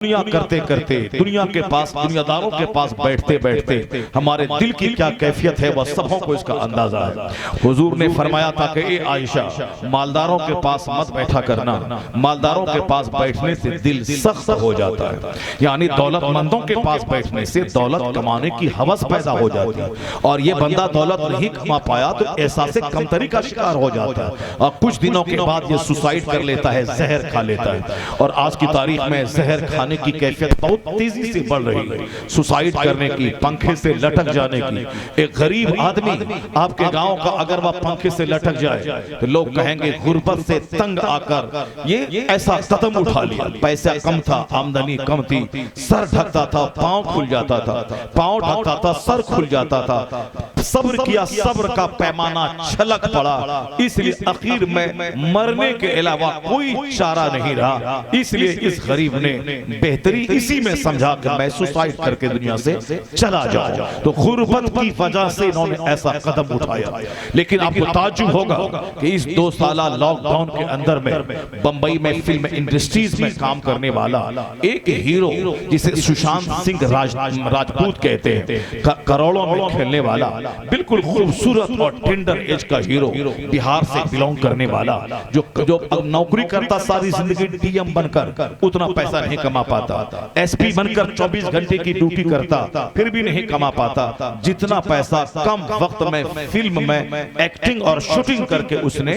दुनिया करते करते दुनिया के पास दुनियादारों के पास बैठते बैठते हमारे दिल की क्या कैफियत है वह सबों को इसका अंदाजा है। हुजूर ने फरमाया था कि ए आयशा, मालदारों के पास मत बैठा करना, मालदारों के पास बैठने से दिल सख्त हो जाता है। यानी दौलतमंदों के पास बैठने से दौलत कमाने की हवस पैदा हो जाती है और ये बंदा दौलत नहीं कमा पाया तो एहसास कमतरी का शिकार हो जाता है और कुछ दिनों के बाद ये सुसाइड कर लेता है, जहर खा लेता है। और आज की तारीख में जहर खाने की कैफियत बहुत तेजी से बढ़ रही है। सुसाइड करने की, पंखे से लटक जाने की। एक गरीब आदमी आपके गांव का अगर वह पंखे से लटक जाए तो लोग कहेंगे गुर्बत से तंग आकर ये ऐसा कदम उठा लिया। पैसा कम था, आमदनी कम थी, सर ढकता था, पांव खुल जाता था, पांव ढकता था, सर खुल जाता था। सब्र किया, सब्र का पैमाना छलक पड़ा, इसलिए आखिर में मरने के अलावा कोई चारा नहीं रहा। इसलिए इस गरीब ने बेहतरी इसी में समझा कि मैं सुसाइड करके दुनिया से चला जाऊं। तो गुर्बत की वजह से इन्होंने ऐसा कदम उठाया। लेकिन आपको ताज्जुब होगा कि इस 2 साल लॉकडाउन के अंदर में बंबई में फिल्म इंडस्ट्रीज में काम करने वाला एक हीरो जिसे सुशांत सिंह राजपूत कहते हैं, करोड़ों में खेलने वाला, बिल्कुल खूबसूरत और टेंडर एज का हीरो, बिहार से बिलोंग करने वाला, जो नौकरी करता सारी जिंदगी डीएम बनकर उतना पैसा नहीं कमा पाता, एसपी बनकर 24 घंटे की ड्यूटी करता फिर भी नहीं कमा पाता, जितना पैसा कम वक्त में फिल्म में एक्टिंग और शूटिंग करके उसने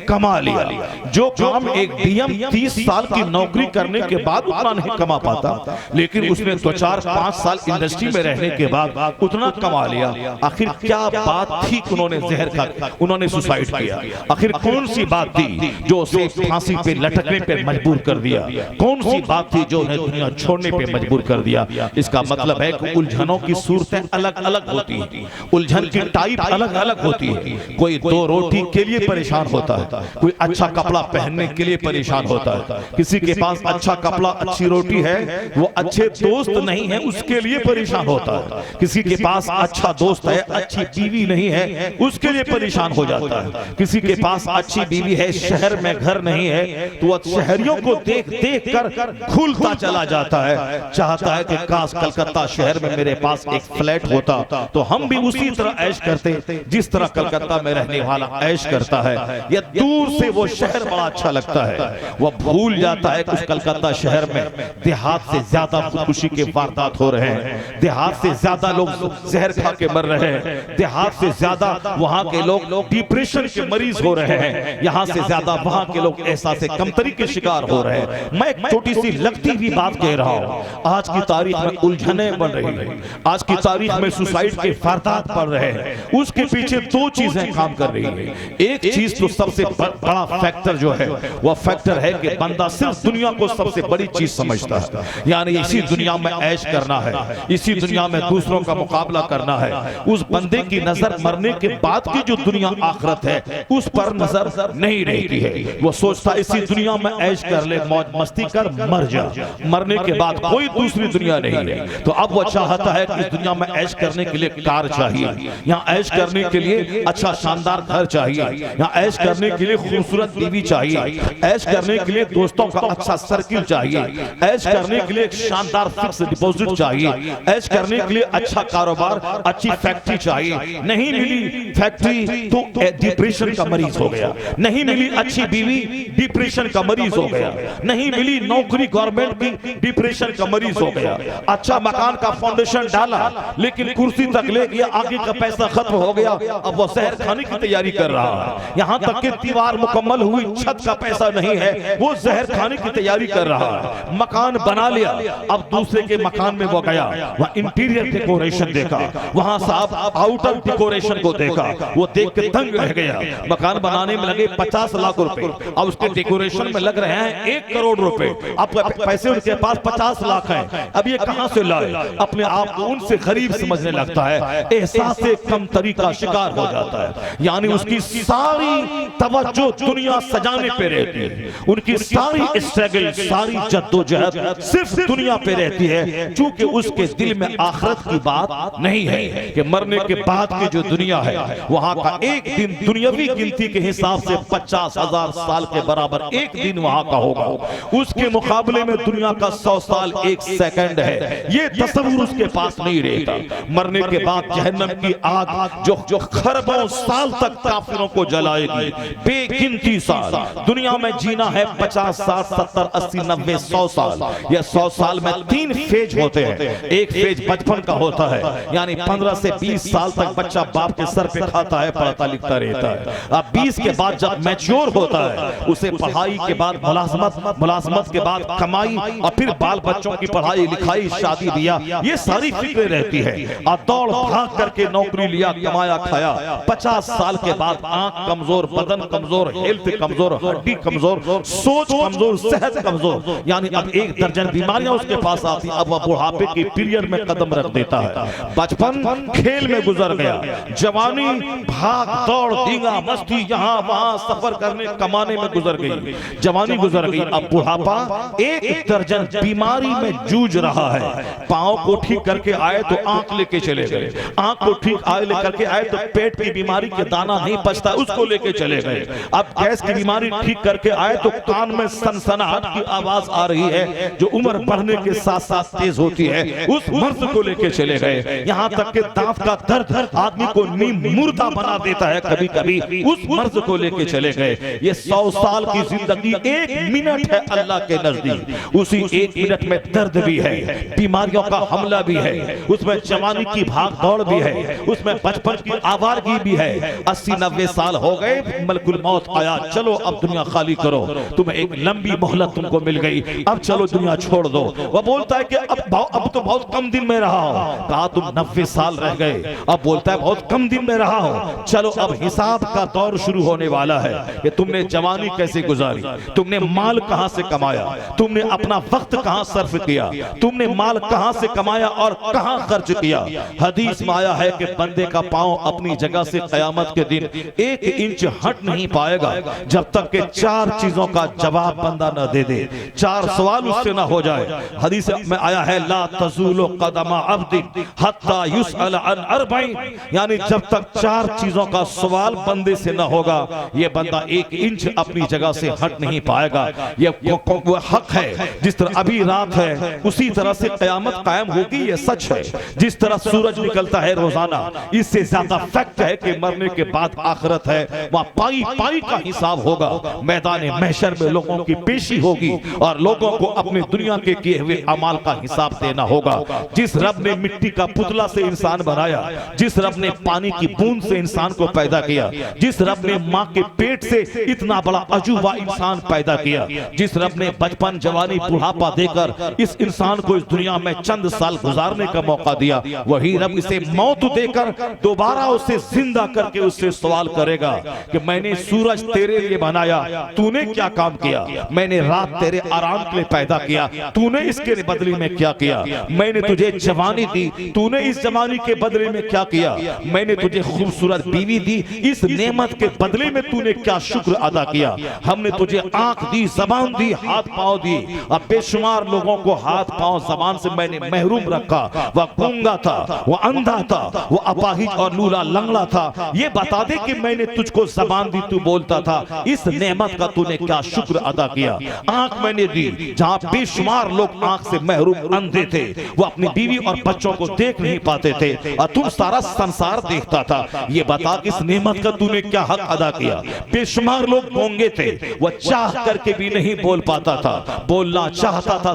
कमा लिया। जो काम एक डीएम 30 साल की नौकरी करने के बाद उतना नहीं कमा पाता, लेकिन उसने 2-4-5 साल इंडस्ट्री में रहने के बाद उतना कमा लिया। आखिर क्या बात थी कि उन्होंने जहर खा, उन्होंने सुसाइड किया? आखिर कौन सी बात थी जो उसे फांसी पे लटकने पे मजबूर कर दिया? कौन सी बात थी जो उन्हें दुनिया छोड़ने पे मजबूर कर दिया? इसका मतलब है कि उलझनों की सूरतें अलग अलग होती हैं, उलझन की टाइप अलग अलग होती है। कोई 2 रोटी के लिए परेशान होता है, कोई अच्छा कपड़ा पहनने के लिए परेशान होता है, किसी के पास अच्छा कपड़ा अच्छी रोटी है वो अच्छे दोस्त नहीं है उसके लिए परेशान होता है, किसी के पास अच्छा दोस्त है अच्छी बीवी नहीं है उसके लिए परेशान हो जाता है, किसी के पास अच्छी बीवी है शहर में घर नहीं है तो वह शहरियों को देख देख कर खुलता चला जाता है, चाहता है कि काश कलकत्ता शहर में मेरे पास एक फ्लैट होता तो हम भी उसी तरह ऐश करते जिस तरह कलकत्ता में रहने वाला ऐश करता है। या दूर से वो शहर बड़ा अच्छा लगता है, वह भूल जाता है कि उस कलकत्ता शहर में देहात से ज्यादा खुदकुशी के वारदात हो रहे हैं, देहात से ज्यादा लोग जहर खा के मर रहे हैं, देहात से ज्यादा वहां के लोग डिप्रेशन के मरीज हो रहे हैं, यहां से ज्यादा वहां के लोग एहसास कमतरी के शिकार हो रहे हैं। मैं एक छोटी सी लगती हुई बात कह रहा हूं, आज की तारीख में उलझने बढ़ रही है, आज की तारीख में सुसाइड के वारदात बढ़ रहे हैं, उसके पीछे 2 चीजें काम कर रही है। एक चीज तो सबसे बड़ा फैक्टर जो है वह फैक्टर है कि बंदा सिर्फ दुनिया को सबसे बड़ी चीज समझता है, यानी इसी दुनिया में ऐश करना है, इसी दुनिया में दूसरों का मुकाबला करना है। उस बंदे की नजर मरने के बाद की जो दुनिया आखिरत है उस पर नजर नहीं रहती है। वो सोचता इसी दुनिया में ऐश कर ले, मौज मस्ती कर, मर जा, मरने के बाद कोई दूसरी दुनिया नहीं है। तो अब वो चाहता है कि इस दुनिया में ऐश करने के लिए कार चाहिए, यहाँ ऐश करने के लिए अच्छा शानदार घर चाहिए, यहाँ ऐश करने के लिए खूबसूरत बीवी चाहिए, ऐश करने के लिए दोस्तों का अच्छा सर्किल चाहिए, ऐश करने के लिए शानदार फिक्स डिपॉजिट चाहिए, ऐश करने के लिए अच्छा कारोबार, अच्छी फैक्ट्री चाहिए। नहीं मिली फैक्ट्री तो डिप्रेशन का मरीज हो गया, नहीं मिली अच्छी बीवी डिप्रेशन का मरीज हो गया, नहीं मिली नौकरी गवर्नमेंट की डिप्रेशन का मरीज हो गया। अच्छा मकान का फाउंडेशन डाला लेकिन कुर्सी तक ले गया, आगे का पैसा खत्म हो गया, अब वो जहर खाने की तैयारी कर रहा है। यहां तक कि दीवार मुकम्मल हुई, छत का पैसा नहीं है, वो जहर खाने की तैयारी कर रहा है। मकान बना लिया, अब दूसरे के मकान में वो गया, वहां इंटीरियर डेकोरेशन देखा, वहां साहब आउटर डेकोरेशन को देखा, वो देख के दंग रह गया। मकान बनाने में लगे 50 लाख रुपए, अब उसके डेकोरेशन में लग रहे हैं 1 करोड़ रुपए। अब पैसे उनके पास 50 लाख हैं, अब ये कहां से लाए? अपने आप को उनसे गरीब समझने लगता है, एहसास से कमतरी का शिकार हो जाता है। यानी उसकी सारी तवज्जो दुनिया सजाने पे रहती है, उनकी सारी स्ट्रगल, सारी जद्दोजहद सिर्फ दुनिया पे रहती है, क्योंकि उसके दिल में आखिरत की बात नहीं है कि मरने के बाद की जो दुनिया है वहां का एक दिन दुनियावी गिनती के हिसाब से 50,000 साल के बराबर एक दिन वहां का होगा। उसके मुकाबले में दुनिया का 100 साल 1 सेकंड है, ये तस्वुर उसके पास नहीं रहता। मरने के बाद जहन्नम की आग जो खरबों साल तक काफिरों को जलाएगी, बेगिनती साल। दुनिया में जीना है 50, 60, 70, 80, 90, 100 साल। यह 100 साल में 3 फेज होते हैं। एक फेज बचपन का होता है, यानी 15 से 20 साल तक बच्चा बाप के सर पे खाता है, पढ़ता लिखता रहता है। अब 20 के बाद जब मैच्योर होता है, उसे पढ़ाई के बाद मुलाजमत के बाद कमाई, और फिर बाल बच्चों की पढ़ाई लिखाई, शादी ब्याह, ये सारी फिक्रें रहती है। और दौड़ भाग करके नौकरी लिया, कमाया खाया। 50 साल के बाद आंख कमजोर, बदन कमजोर, हेल्थ कमजोर, हड्डी कमजोर, सोच कमजोर, सेहत कमजोर, यानी अब 1 दर्जन बीमारियां उसके पास आती। अब वह बुढ़ापे की पीरियड में कदम रख देता है। बचपन खेल में गुजर गया, जवानी भाग दौड़, दींगा मस्ती, यहाँ वहां सफर करने कमाने में गुजर गई, जवानी गुजर गई। अब बुढ़ापा 1 दर्जन बीमारी में जूझ रहा है। पांव को ठीक करके आए तो आंख लेके चले गए, आंख को ठीक करके आए तो पेट की बीमारी के दाना नहीं पचता, उसको लेके चले गए। अब गैस की बीमारी ठीक करके आए तो कान में सनसनाहट की आवाज आ रही है, जो उम्र बढ़ने के साथ साथ तेज होती है, उस मर्ज को लेके चले गए। यहाँ तक के दांत का दर्द आदमी को मुर्दा बना देता है, कभी कभी उस मर्ज को लेके चले गए। ये 100 साल की जिंदगी 1 मिनट है अल्लाह के नजदीक। उसी 1 मिनट में दर्द भी है, बीमारियों का हमला भी है, उसमें जवानी की भाग दौड़ भी है, उसमें बचपन की आवारगी भी है। 80-90 साल हो गए, मलकुल मौत आया, चलो अब दुनिया खाली करो, तुम्हें एक लंबी मोहलत तुमको मिल गई, अब चलो दुनिया छोड़ दो। वह बोलता है कि अब तो बहुत कम दिन में रहा हो। कहा तुम 90 साल रह गए, अब बोलता है बहुत कम दिन में रहा हो, चलो अब हिसाब का दौर शुरू होने वाला है कि तुमने जवानी कैसे गुजारी, तुमने माल कहां से कमाया, तुमने अपना वक्त कहां सर्फ किया, तुमने माल कहां से कमाया और कहां खर्च किया। हदीस में आया है कि बंदे का पांव अपनी जगह से कयामत के दिन 1 इंच हट नहीं पाएगा जब तक कि 4 चीजों का जवाब बंदा न दे दे, 4 सवाल उससे ना हो जाए। हदीस में आया है ला तज़ूलु क़दमा अब्दिन हत्ता युसअल अन अर्बईन, यानी जब तक 4 चीजों का सवाल बंदे से ना होगा, ये बंदा 1 इंच अपनी जगह से हट नहीं पाएगा। ये वो हक है, जिस तरह अभी रात है उसी तरह से कयामत कायम होगी, ये सच है। जिस तरह सूरज निकलता है रोजाना, इससे ज्यादा फैक्ट है कि मरने के बाद आखिरत है, वहां पाई पाई का हिसाब होगा। मैदान महशर में लोगों की पेशी होगी और लोगों को अपनी दुनिया के किए हुए अमाल का हिसाब देना होगा। जिस रब ने मिट्टी का पुतला से इंसान बनाया, जिस रब ने पानी की बूंद से इंसान को पैदा किया, जिस रब ने माँ के पेट से इतना बड़ा अजूबा इंसान पैदा किया, जिस रब ने बचपन जवानी बुढ़ापा देकर इस इंसान को इस दुनिया में चंद साल गुजारने का मौका दिया, वही रब इसे मौत देकर दोबारा उसे जिंदा करके उससे सवाल करेगा कि मैंने सूरज तेरे लिए बनाया, तूने क्या काम किया, मैंने रात तेरे आराम के लिए पैदा किया, तूने इसके बदले में क्या किया, मैंने तुझे जवानी दी, तूने इस जवानी के बदले में क्या किया, मैंने तुझे खूबसूरत बीवी दी, इस नेमत के बदले में तूने क्या शुक्र अदा किया, हमने तुझे आंख दी, जबान दी, हाथ पांव दी। अब बेशुमार लोगों को हाथ पांव जबान से मैंने महरूम रखा, वह गूंगा था, वह अंधा था, वह अपाहिज और लूला लंगड़ा था। ये बता दे कि मैंने तुझको जबान दी, तू बोलता था, इस नेमत का तूने क्या शुक्र अदा किया। आंख मैंने दी, जहां बेशुमार लोग आंख से महरूम अंधे थे, वो अपनी बीवी और बच्चों को देख नहीं पाते थे और तुम सारा संसार देखता था। ये बता कि इस नेमत का तूने क्या हक अदा किया। बेशुमार लोग गूंगे थे, वह चाह करके भी नहीं बोल पाता था, बोलना चाहता था,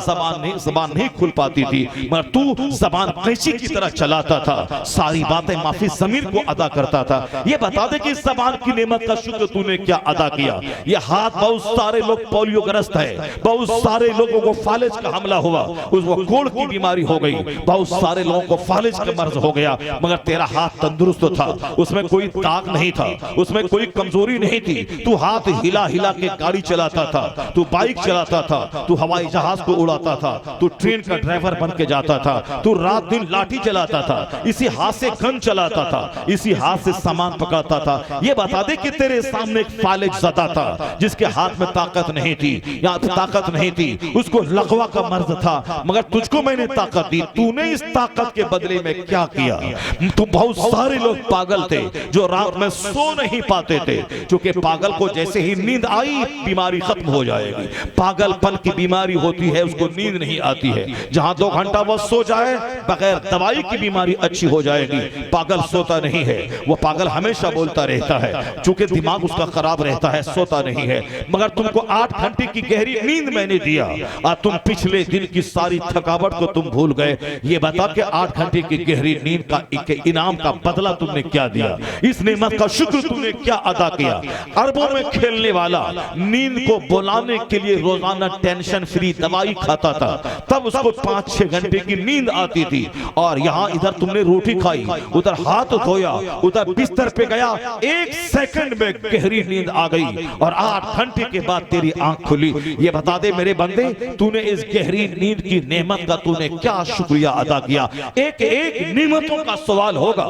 जबान नहीं खुल पाती थी, मगर तू जबान कैंची की तरह चलाता था, सारी बातें माफी ज़मीर को अदा करता था। ये बता दे कि इस जबान की नेमत का शुक्र तूने क्या अदा किया। ये हाथ, बहुत सारे लोग पोलियोग्रस्त है, बहुत सारे लोगों को फालिज का हमला हुआ, उसको कोढ़ की बीमारी हो गई, बहुत सारे लोगों को फालिज का मर्ज हो गया, मगर तेरा हाथ तंदुरुस्त था, उसमें कोई ताक नहीं था, उसमें कोई कमजोरी नहीं थी। तू हाथ हिला हिला के गाड़ी चलाता था, तू बाइक चलाता था, तू हवाई जहाज को उड़ाता था, तू ट्रेन का ड्राइवर बन के जाता था, तू रात दिन लाठी चलाता था, इसी हाथ से गन चलाता था, इसी हाथ से सामान पकड़ता था। ये बता दे कि तेरे सामने एक फालिज ज़दा था जिसके हाथ में ताकत नहीं थी, या ताकत नहीं थी, उसको लकवा का मर्ज था, मगर तुझको मैंने ताकत दी, तूने इस ताकत के बदले में क्या किया। तो बहुत सारे लोग पागल थे जो रात में सो नहीं पाते थे, क्योंकि पागल को जैसे ही नींद आई बीमारी खत्म हो जाएगी, पागलपन की बीमारी होती है उसको नींद नहीं आती है। जहां 2 घंटा वो सो जाए बगैर दवाई की बीमारी अच्छी हो जाएगी। पागल सोता नहीं है, वो पागल हमेशा बोलता रहता है, चूंकि दिमाग उसका खराब रहता है, सोता नहीं है। मगर तुमको 8 घंटे की गहरी नींद मैंने दिया और तुम पिछले दिन की सारी थकावट को तुम भूल गए। ये बता के 8 घंटे की गहरी नींद का इनाम का बदला तुमने क्या दिया? इस नेमत का शुक्र तुमने क्या अदा किया? अरबों में खेलने वाला नींद को बुलाने के लिए रोजाना टेंशन फ्री दवाई खाता था, तब उसको 5-6 घंटे की नींद आती थी। और यहां इधर तुमने रोटी खाई, उधर हाथ धोया, उधर बिस्तर पे गया, 1 सेकंड में गहरी नींद आ गई और 8 घंटे के बाद तेरी आंख खुली। ये बता दे मेरे बंदे, तूने इस गहरी नींद की नेमत का तूने क्या शुक्रिया अदा किया? एक एक नेमतों का सवाल होगा।